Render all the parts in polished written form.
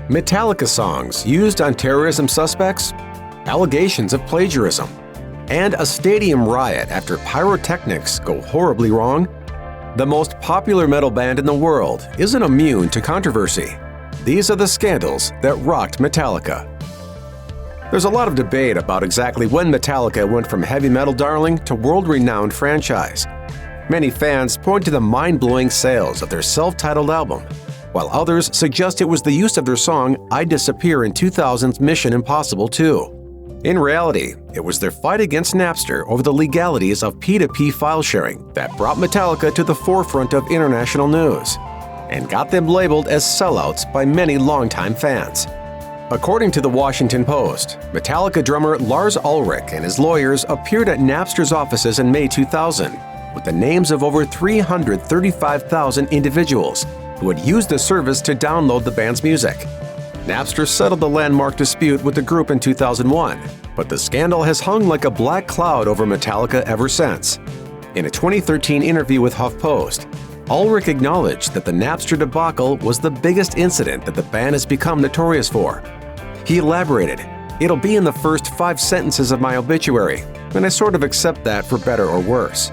Metallica songs used on terrorism suspects, allegations of plagiarism, and a stadium riot after pyrotechnics go horribly wrong. The most popular metal band in the world isn't immune to controversy. These are the scandals that rocked Metallica. There's a lot of debate about exactly when Metallica went from heavy metal darling to world-renowned franchise. Many fans point to the mind-blowing sales of their self-titled album, while others suggest it was the use of their song I Disappear in 2000's Mission Impossible 2. In reality, it was their fight against Napster over the legalities of P2P file sharing that brought Metallica to the forefront of international news and got them labeled as sellouts by many longtime fans. According to the Washington Post, Metallica drummer Lars Ulrich and his lawyers appeared at Napster's offices in May 2000 with the names of over 335,000 individuals who had used the service to download the band's music. Napster settled the landmark dispute with the group in 2001, but the scandal has hung like a black cloud over Metallica ever since. In a 2013 interview with HuffPost, Ulrich acknowledged that the Napster debacle was the biggest incident that the band has become notorious for. He elaborated, "It'll be in the first 5 sentences of my obituary, and I sort of accept that for better or worse."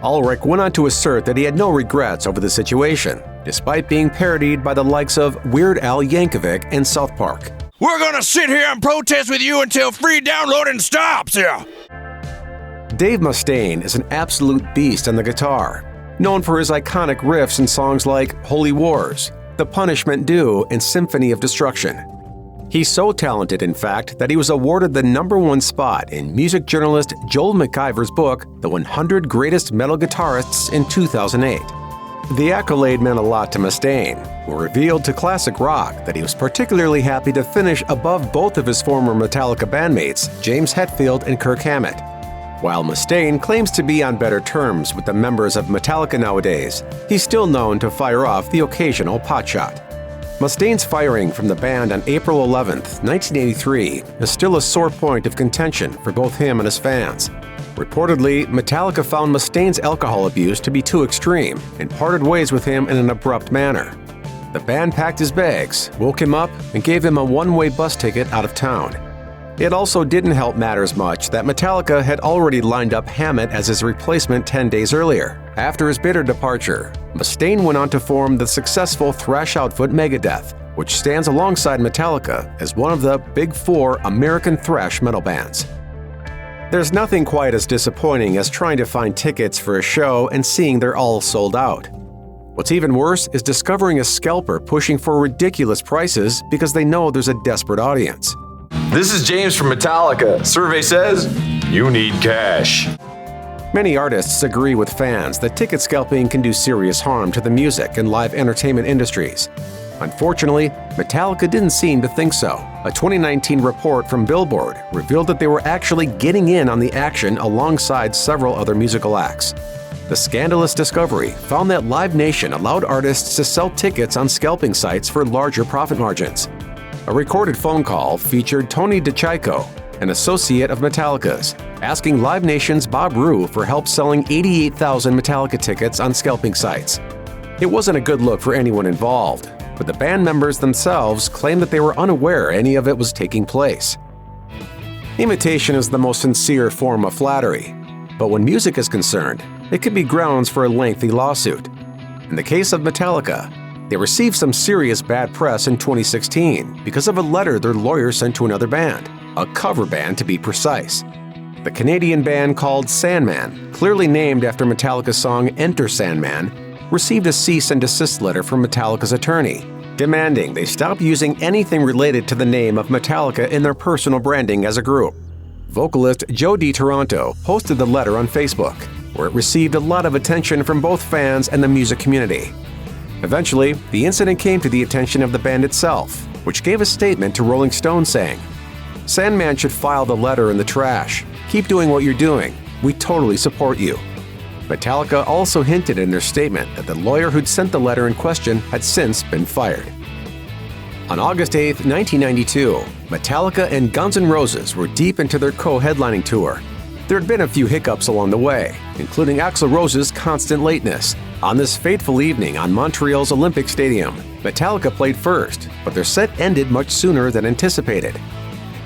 Ulrich went on to assert that he had no regrets over the situation, despite being parodied by the likes of Weird Al Yankovic and South Park. "We're gonna sit here and protest with you until free downloading stops here." Dave Mustaine is an absolute beast on the guitar, known for his iconic riffs in songs like Holy Wars, The Punishment Due, and Symphony of Destruction. He's so talented, in fact, that he was awarded the #1 spot in music journalist Joel McIver's book, The 100 Greatest Metal Guitarists in 2008. The accolade meant a lot to Mustaine, who revealed to Classic Rock that he was particularly happy to finish above both of his former Metallica bandmates, James Hetfield and Kirk Hammett. While Mustaine claims to be on better terms with the members of Metallica nowadays, he's still known to fire off the occasional potshot. Mustaine's firing from the band on April 11, 1983 is still a sore point of contention for both him and his fans. Reportedly, Metallica found Mustaine's alcohol abuse to be too extreme and parted ways with him in an abrupt manner. The band packed his bags, woke him up, and gave him a one-way bus ticket out of town. It also didn't help matters much that Metallica had already lined up Hammett as his replacement 10 days earlier. After his bitter departure, Mustaine went on to form the successful thrash outfit Megadeth, which stands alongside Metallica as one of the Big Four American thrash metal bands. There's nothing quite as disappointing as trying to find tickets for a show and seeing they're all sold out. What's even worse is discovering a scalper pushing for ridiculous prices because they know there's a desperate audience. This is James from Metallica. Survey says you need cash. Many artists agree with fans that ticket scalping can do serious harm to the music and live entertainment industries. Unfortunately, Metallica didn't seem to think so. A 2019 report from Billboard revealed that they were actually getting in on the action alongside several other musical acts. The scandalous discovery found that Live Nation allowed artists to sell tickets on scalping sites for larger profit margins. A recorded phone call featured Tony DeChico, an associate of Metallica's, asking Live Nation's Bob Roux for help selling 88,000 Metallica tickets on scalping sites. It wasn't a good look for anyone involved, but the band members themselves claimed that they were unaware any of it was taking place. Imitation is the most sincere form of flattery, but when music is concerned, it can be grounds for a lengthy lawsuit. In the case of Metallica, they received some serious bad press in 2016 because of a letter their lawyer sent to another band, a cover band to be precise. The Canadian band called Sandman, clearly named after Metallica's song Enter Sandman, received a cease and desist letter from Metallica's attorney, demanding they stop using anything related to the name of Metallica in their personal branding as a group. Vocalist Joe DiToronto posted the letter on Facebook, where it received a lot of attention from both fans and the music community. Eventually, the incident came to the attention of the band itself, which gave a statement to Rolling Stone saying, "Sandman should file the letter in the trash. Keep doing what you're doing. We totally support you." Metallica also hinted in their statement that the lawyer who'd sent the letter in question had since been fired. On August 8, 1992, Metallica and Guns N' Roses were deep into their co-headlining tour. There had been a few hiccups along the way, including Axl Rose's constant lateness. On this fateful evening on Montreal's Olympic Stadium, Metallica played first, but their set ended much sooner than anticipated.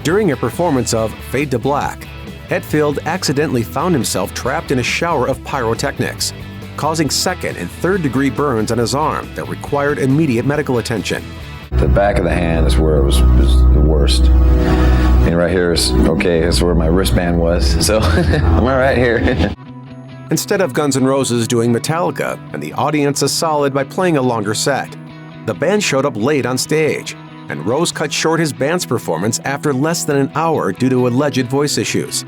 During a performance of Fade to Black, Hetfield accidentally found himself trapped in a shower of pyrotechnics, causing second and third-degree burns on his arm that required immediate medical attention. The back of the hand is where it was the worst. And right here is, okay, that's where my wristband was, so I'm all right here. Instead of Guns N' Roses doing Metallica and the audience a solid by playing a longer set, the band showed up late on stage, and Rose cut short his band's performance after less than an hour due to alleged voice issues.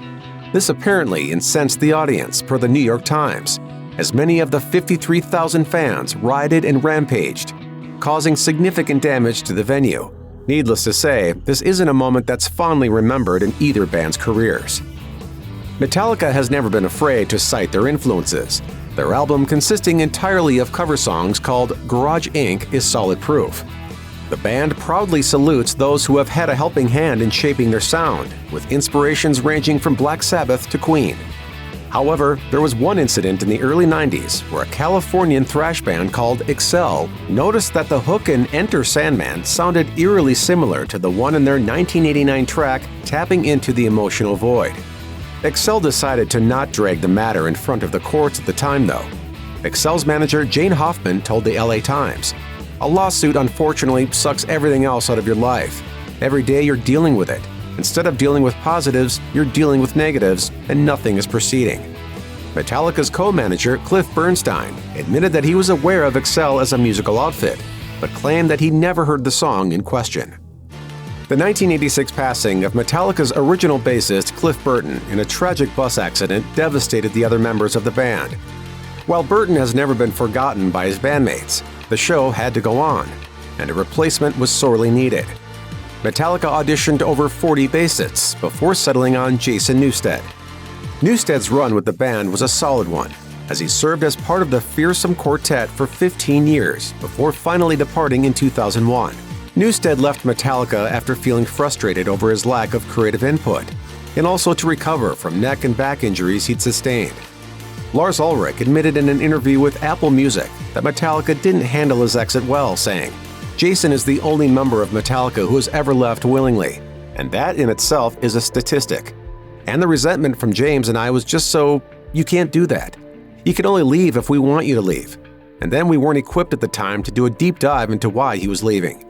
This apparently incensed the audience, per the New York Times, as many of the 53,000 fans rioted and rampaged, causing significant damage to the venue. Needless to say, this isn't a moment that's fondly remembered in either band's careers. Metallica has never been afraid to cite their influences. Their album, consisting entirely of cover songs called Garage Inc., is solid proof. The band proudly salutes those who have had a helping hand in shaping their sound, with inspirations ranging from Black Sabbath to Queen. However, there was one incident in the early 90s where a Californian thrash band called Excel noticed that the hook in Enter Sandman sounded eerily similar to the one in their 1989 track Tapping Into the Emotional Void. Excel decided to not drag the matter in front of the courts at the time, though. Excel's manager Jane Hoffman told the LA Times, "A lawsuit unfortunately sucks everything else out of your life. Every day you're dealing with it. Instead of dealing with positives, you're dealing with negatives, and nothing is proceeding." Metallica's co-manager, Cliff Bernstein, admitted that he was aware of Excel as a musical outfit, but claimed that he never heard the song in question. The 1986 passing of Metallica's original bassist, Cliff Burton, in a tragic bus accident devastated the other members of the band. While Burton has never been forgotten by his bandmates, the show had to go on, and a replacement was sorely needed. Metallica auditioned over 40 bassists before settling on Jason Newsted. Newsted's run with the band was a solid one, as he served as part of the fearsome quartet for 15 years before finally departing in 2001. Newsted left Metallica after feeling frustrated over his lack of creative input, and also to recover from neck and back injuries he'd sustained. Lars Ulrich admitted in an interview with Apple Music that Metallica didn't handle his exit well, saying, "Jason is the only member of Metallica who has ever left willingly, and that in itself is a statistic. And the resentment from James and I was just so, you can't do that. You can only leave if we want you to leave. And then we weren't equipped at the time to do a deep dive into why he was leaving."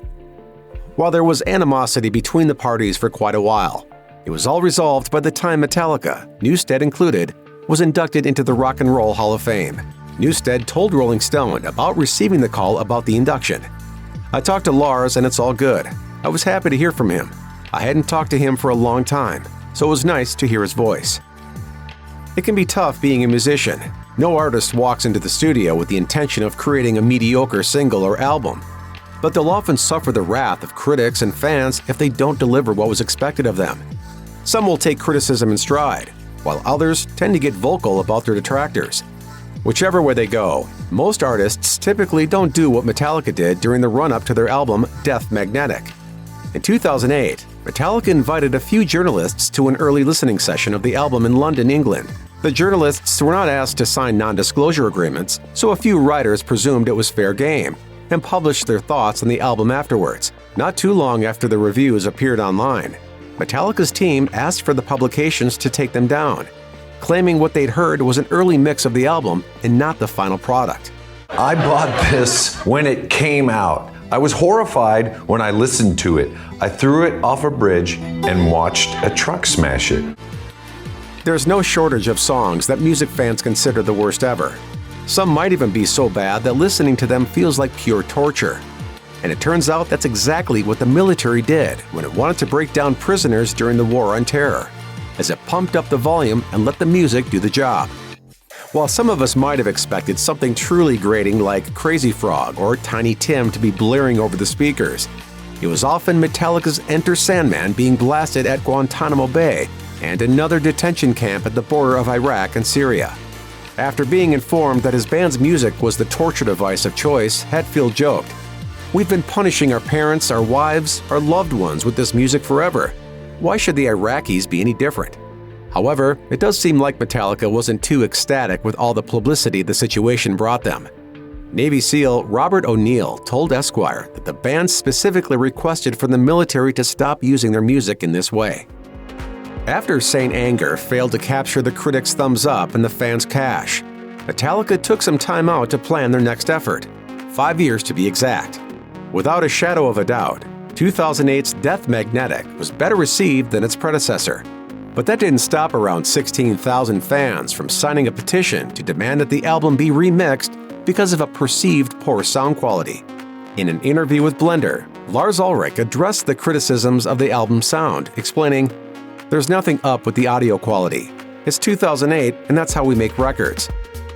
While there was animosity between the parties for quite a while, it was all resolved by the time Metallica, Newsted included, was inducted into the Rock and Roll Hall of Fame. Newsted told Rolling Stone about receiving the call about the induction. "I talked to Lars and it's all good. I was happy to hear from him. I hadn't talked to him for a long time, so it was nice to hear his voice." It can be tough being a musician. No artist walks into the studio with the intention of creating a mediocre single or album, but they'll often suffer the wrath of critics and fans if they don't deliver what was expected of them. Some will take criticism in stride, while others tend to get vocal about their detractors. Whichever way they go, most artists typically don't do what Metallica did during the run-up to their album Death Magnetic. In 2008, Metallica invited a few journalists to an early listening session of the album in London, England. The journalists were not asked to sign non-disclosure agreements, so a few writers presumed it was fair game and published their thoughts on the album afterwards. Not too long after the reviews appeared online, Metallica's team asked for the publications to take them down, claiming what they'd heard was an early mix of the album and not the final product. "I bought this when it came out. I was horrified when I listened to it. I threw it off a bridge and watched a truck smash it." There's no shortage of songs that music fans consider the worst ever. Some might even be so bad that listening to them feels like pure torture. And it turns out that's exactly what the military did when it wanted to break down prisoners during the War on Terror, as it pumped up the volume and let the music do the job. While some of us might have expected something truly grating like Crazy Frog or Tiny Tim to be blaring over the speakers, it was often Metallica's Enter Sandman being blasted at Guantanamo Bay and another detention camp at the border of Iraq and Syria. After being informed that his band's music was the torture device of choice, Hetfield joked, "We've been punishing our parents, our wives, our loved ones with this music forever. Why should the Iraqis be any different?" However, it does seem like Metallica wasn't too ecstatic with all the publicity the situation brought them. Navy SEAL Robert O'Neill told Esquire that the band specifically requested for the military to stop using their music in this way. After Saint Anger failed to capture the critics' thumbs up and the fans' cash, Metallica took some time out to plan their next effort, 5 years to be exact. Without a shadow of a doubt, 2008's Death Magnetic was better received than its predecessor. But that didn't stop around 16,000 fans from signing a petition to demand that the album be remixed because of a perceived poor sound quality. In an interview with Blender, Lars Ulrich addressed the criticisms of the album's sound, explaining, "There's nothing up with the audio quality. It's 2008, and that's how we make records.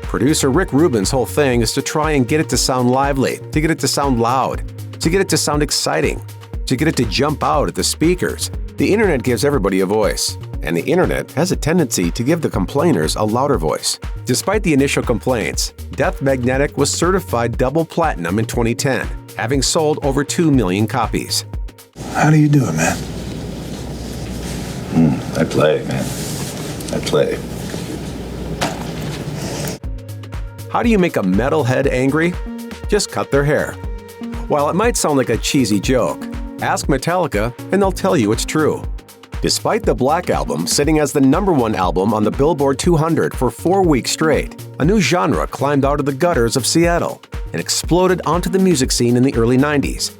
Producer Rick Rubin's whole thing is to try and get it to sound lively, to get it to sound loud, to get it to sound exciting, to get it to jump out at the speakers. The internet gives everybody a voice, and the internet has a tendency to give the complainers a louder voice." Despite the initial complaints, Death Magnetic was certified double platinum in 2010, having sold over 2 million copies. How do you do it, man? I play, man. I play. How do you make a metalhead angry? Just cut their hair. While it might sound like a cheesy joke, ask Metallica and they'll tell you it's true. Despite the Black Album sitting as the #1 album on the Billboard 200 for 4 weeks straight, a new genre climbed out of the gutters of Seattle and exploded onto the music scene in the early 90s.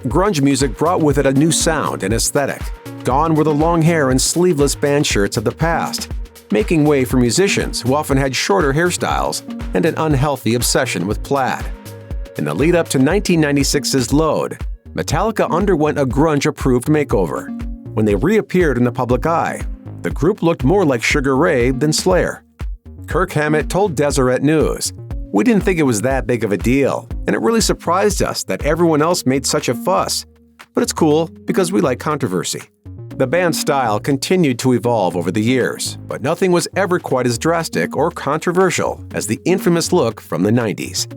Grunge music brought with it a new sound and aesthetic. Gone were the long hair and sleeveless band shirts of the past, making way for musicians who often had shorter hairstyles and an unhealthy obsession with plaid. In the lead up to 1996's Load, Metallica underwent a grunge-approved makeover. When they reappeared in the public eye, the group looked more like Sugar Ray than Slayer. Kirk Hammett told Deseret News, "We didn't think it was that big of a deal, and it really surprised us that everyone else made such a fuss. But it's cool because we like controversy." The band's style continued to evolve over the years, but nothing was ever quite as drastic or controversial as the infamous look from the 90s.